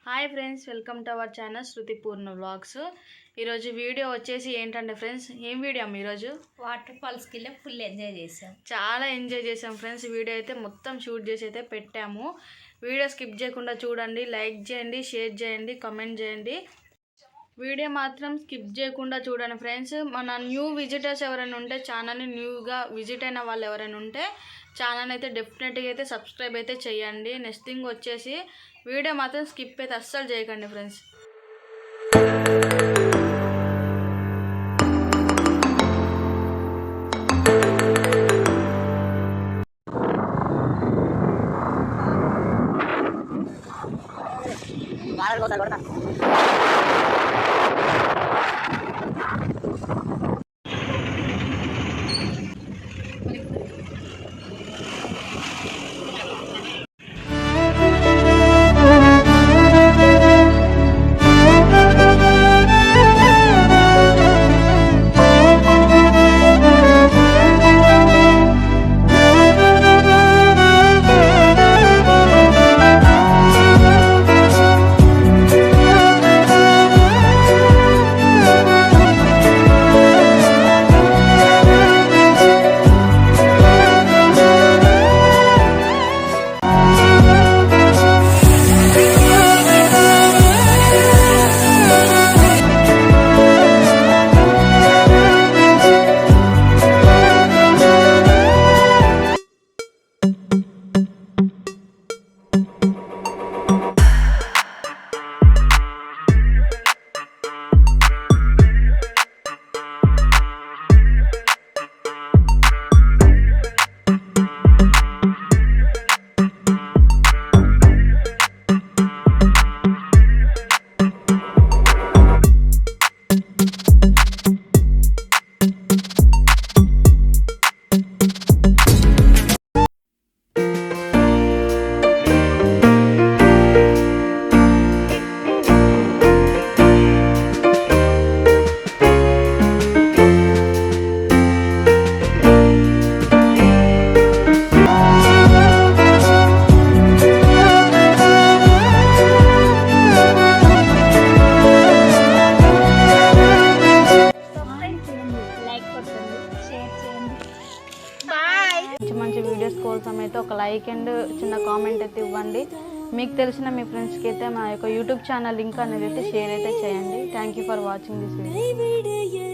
Hi friends, welcome to our channel Shruti Purna vlogs. ఈరోజు video వచ్చేసి ఏంటంటే friends, ఏం వీడియో అమ్మ ఈరోజు వాటర్ ఫాల్స్కి వెళ్ళి ఫుల్ ఎంజాయ్ చేసాం. చాలా ఎంజాయ్ చేసాం ఫ్రెండ్స్. వీడియో అయితే మొత్తం షూట్ చేసి అయితే పెట్టాము. వీడియో స్కిప్ చేయకుండా చూడండి, లైక్ చేయండి, షేర్ చేయండి, కామెంట్ చేయండి. వీడియో మాత్రం స్కిప్ చేయకుండా చూడండి ఫ్రెండ్స్. మన న్యూ విజిటర్స్ ఎవరైనా ఉంటే, ఛానల్ని న్యూగా విజిట్ అయిన వాళ్ళు ఎవరైనా ఉంటే ఛానల్ అయితే డెఫినెట్గా అయితే సబ్స్క్రైబ్ అయితే చేయండి. నెక్స్ట్ థింగ్ వచ్చేసి వీడియో మాత్రం స్కిప్ అయితే అస్సలు చేయకండి ఫ్రెండ్స్. మంచి వీడియోస్ కోసం అయితే ఒక లైక్ అండ్ చిన్న కామెంట్ అయితే ఇవ్వండి. మీకు తెలిసిన మీ ఫ్రెండ్స్కి అయితే మా యొక్క యూట్యూబ్ ఛానల్ లింక్ అనేది అయితే షేర్ అయితే చేయండి. Thank you for watching this video.